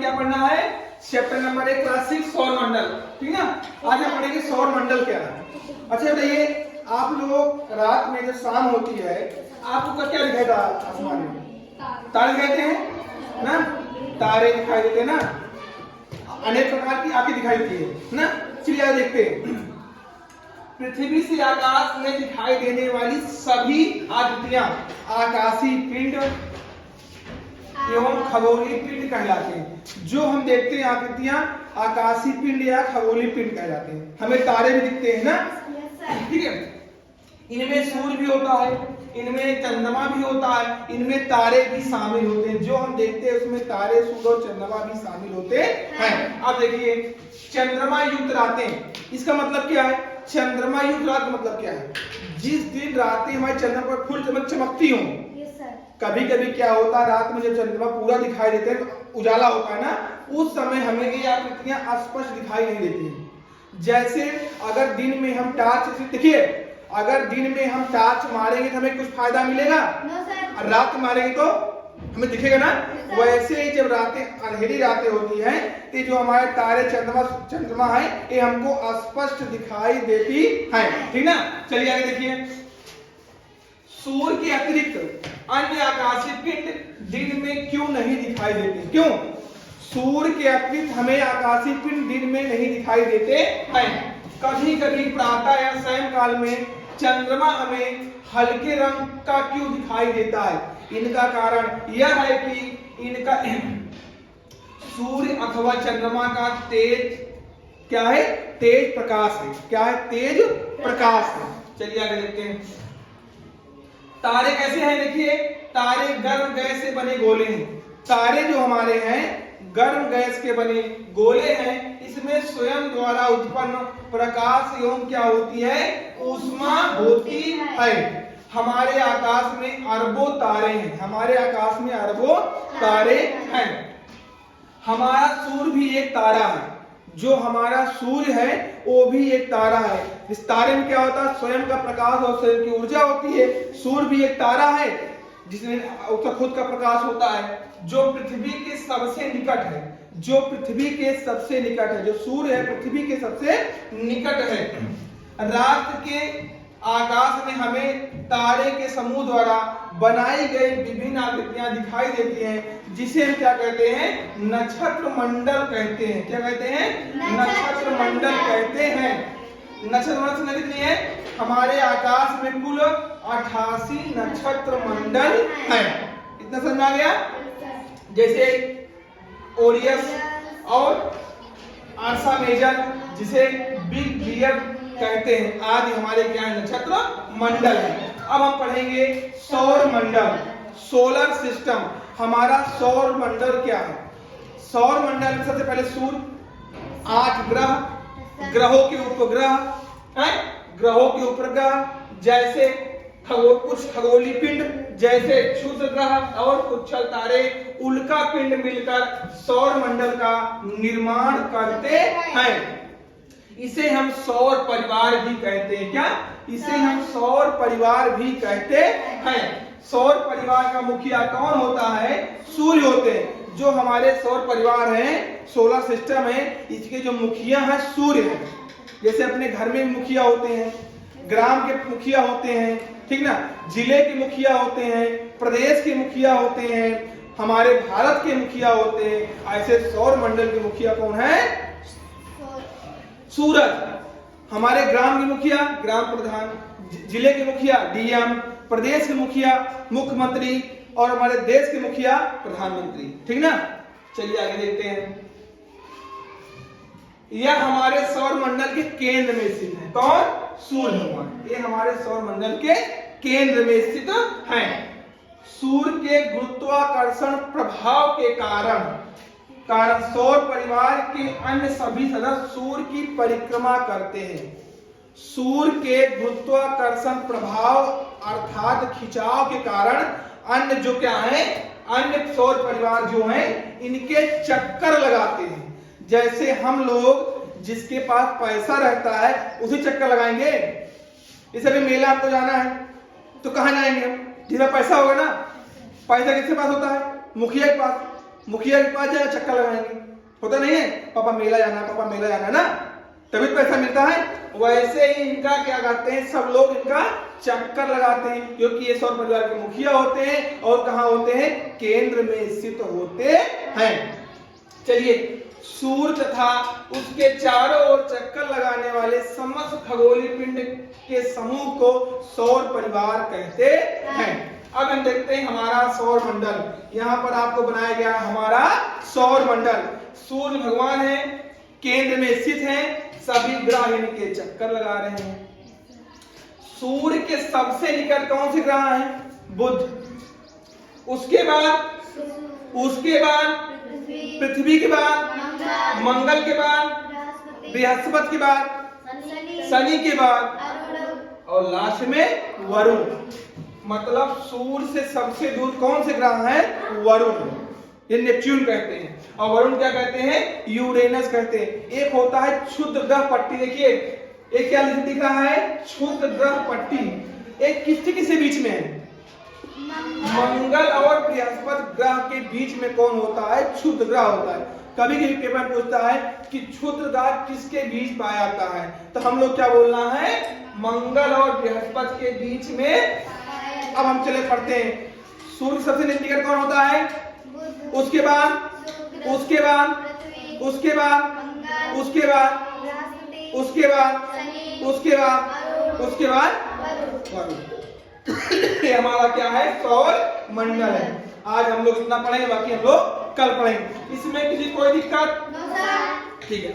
क्या पढ़ना है? चैप्टर नंबर 1 क्लास 6 सौर मंडल, ठीक है ना। आज हम पढ़ेंगे सौर मंडल क्या है। अच्छा बताइए, आप लोग रात में जब शाम होती है आपको क्या दिखाई देता है? आसमान में तारे दिखाई देते हैं ना, तारे दिखाई देते हैं ना, अनेक प्रकार की आंखें दिखाई देती है ना। चलिए देखते हैं, पृथ्वी से आकाश में दिखाई देने वाली सभी आकृतियां आकाशीय पिंड एवं खगोलीय पिंड कहलाते हैं। जो हम देखते हैं आकृतियां आकाशीय पिंड या खगोलीय पिंड कहलाते हैं। हमें तारे भी दिखते हैं ना, ठीक है। इनमें सूर्य भी होता है, इनमें चंद्रमा भी होता है, इनमें तारे भी शामिल होते हैं। जो हम देखते हैं उसमें तारे, सूर्य और चंद्रमा भी शामिल होते हैं। अब देखिए, चंद्रमा युक्त रातें, इसका मतलब क्या है? चंद्रमा युक्त रात का मतलब क्या है? जिस दिन रातें हमारे चंद्रमा पर फुल चमक चमकती हो। कभी कभी क्या होता है, रात में जब चंद्रमा पूरा दिखाई देते हैं, उजाला होता है ना, उस समय हमें ये आकृतियां स्पष्ट दिखाई नहीं देती हैं। जैसे अगर दिन में हम टॉर्च, देखिए अगर दिन में हम टॉर्च मारेंगे तो हमें कुछ फायदा मिलेगा, और रात में मारेंगे तो हमें दिखेगा ना। वैसे ही जब रातें अंधेरी रातें होती हैं तो जो हमारे तारे चंद्रमा है ये हमको स्पष्ट दिखाई देती है, ठीक ना। चलिए आगे देखिए, सूर्य के अतिरिक्त अन्य आकाशीय पिंड दिन में क्यों नहीं दिखाई देते? क्यों? सूर्य के अतिरिक्त हमें आकाशीय पिंड दिन में नहीं दिखाई देते हैं। कभी कभी प्रातः या सायंकाल में चंद्रमा हमें हल्के रंग का क्यों दिखाई देता है? इनका कारण यह है कि इनका सूर्य अथवा चंद्रमा का तेज क्या है? तेज प्रकाश है। क्या है? तेज प्रकाश है। चलिए आगे देखते हैं, तारे कैसे हैं? देखिए, तारे गर्म गैस से बने गोले हैं। तारे जो हमारे हैं गर्म गैस के बने गोले हैं। इसमें स्वयं द्वारा उत्पन्न प्रकाश एवं क्या होती है? ऊष्मा होती है। हमारे आकाश में अरबों तारे हैं, हमारे आकाश में अरबों तारे हैं। हमारा सूर्य भी एक तारा है। जो हमारा सूर्य है वो भी एक तारा है। इस तारे में क्या होता है? स्वयं का प्रकाश और स्वयं की ऊर्जा होती है। सूर्य भी एक तारा है जिसमें उसका खुद का प्रकाश होता है, जो पृथ्वी के सबसे निकट है। जो पृथ्वी के सबसे निकट है, जो सूर्य है पृथ्वी के सबसे निकट है। रात के आकाश में हमें तारे के समूह द्वारा बनाई गई विभिन्न आकृतियां दिखाई देती हैं, जिसे हम क्या कहते हैं? नक्षत्र मंडल कहते हैं। क्या कहते हैं? नक्षत्र मंडल कहते हैं। नक्षत्र मंडल से कितनी है? हमारे आकाश में कुल 88 नक्षत्र मंडल है। इतना समझ में आ गया? जैसे ओरियस और आर्सा मेजर, जिसे बिग डियर कहते हैं, आदि हमारे क्या है? नक्षत्र मंडल है। अब हम पढ़ेंगे सौर मंडल, सोलर सिस्टम। हमारा सौर मंडल क्या है? सौर मंडल में सबसे पहले सूर्य, 8 ग्रह, ग्रहों के उपग्रह हैं, ग्रहों के उपग्रह जैसे कुछ खगोलीय पिंड जैसे क्षुद्र ग्रह और कुछ तारे, उल्का पिंड मिलकर सौर मंडल का निर्माण करते हैं। इसे हम सौर परिवार भी कहते हैं। क्या? इसे हम सौर परिवार भी कहते हैं। सौर परिवार का मुखिया कौन होता है? सूर्य होते हैं। जो हमारे सौर परिवार हैं, सोलर सिस्टम है, इसके जो मुखिया हैं सूर्य हैं। जैसे अपने घर में मुखिया होते हैं, ग्राम के मुखिया होते हैं, ठीक ना, जिले के मुखिया होते हैं, प्रदेश के मुखिया होते हैं, हमारे भारत के मुखिया होते हैं। ऐसे सौर मंडल के मुखिया कौन है? सूरज। हमारे ग्राम के मुखिया ग्राम प्रधान, जिले के मुखिया डीएम, प्रदेश के मुखिया मुख्यमंत्री और हमारे देश के मुखिया प्रधानमंत्री, ठीक ना। चलिए आगे देखते हैं, यह हमारे सौर मंडल के केंद्र में स्थित है। कौन? सूर्य भगवान। ये हमारे सौर मंडल के केंद्र में स्थित है। सूर्य के गुरुत्वाकर्षण प्रभाव के कारण सौर परिवार के अन्य सभी सदस्य सूर्य की परिक्रमा करते हैं। सूर्य के गुरुत्वाकर्षण प्रभाव अर्थात खिंचाव के कारण अन्य जो क्या है, अन्य सौर परिवार जो हैं, इनके चक्कर लगाते हैं। जैसे हम लोग जिसके पास पैसा रहता है उसी चक्कर लगाएंगे। जैसे अभी मेला आपको जाना है तो कहाँ जाएंगे हम? जिसमें पैसा होगा ना। पैसा किसके पास होता है? मुखिया के पास। मुखिया के पास जाए चक्कर लगाएंगे, होता नहीं है, पापा मेला जाना, पापा मेला जाना ना, तभी पैसा मिलता है। वैसे ही इनका क्या करते हैं, सब लोग इनका चक्कर लगाते हैं, क्योंकि ये सौर परिवार के मुखिया होते हैं और कहाँ होते हैं, केंद्र में स्थित होते हैं। चलिए, सूर्य तथा उसके चारों ओर चक्कर लगाने वाले समस्त खगोलीय पिंड के समूह को सौर परिवार कहते हैं। अब हम देखते हैं हमारा सौर मंडल। यहाँ पर आपको बनाया गया हमारा सौर मंडल। सूर्य भगवान है, केंद्र में स्थित है, सभी ग्रह इनके चक्कर लगा रहे हैं। सूर्य के सबसे निकट कौन से ग्रह हैं, बुध, उसके बाद पृथ्वी के बाद मंगल के बाद बृहस्पति के बाद शनि के बाद और लास्ट में वरुण। मतलब सूर्य से सबसे दूर कौन से ग्रह हैं, वरुण, ये नेपच्यून कहते हैं, और वरुण क्या कहते हैं, यूरेनस कहते हैं। एक होता है क्षुद्र ग्रह पट्टी, देखिए एक क्या दिख रहा है, क्षुद्र ग्रह पट्टी। एक किसके बीच में है, मंगल और बृहस्पति ग्रह के बीच में कौन होता है, क्षुद्र ग्रह होता है। कभी कभी पेपर पूछता है कि क्षुद्र ग्रह किसके बीच पाया जाता है, तो हम लोग क्या बोलना है, मंगल और बृहस्पति के बीच में। अब हम चले पढ़ते हैं, सूर्य सबसे निकट कौन होता है, उसके बाद ये हमारा क्या है, सौर मंडल है। आज हम लोग इतना पढ़ेंगे, बाकी हम लोग कल पढ़ेंगे। इसमें किसी कोई दिक्कत, ठीक है।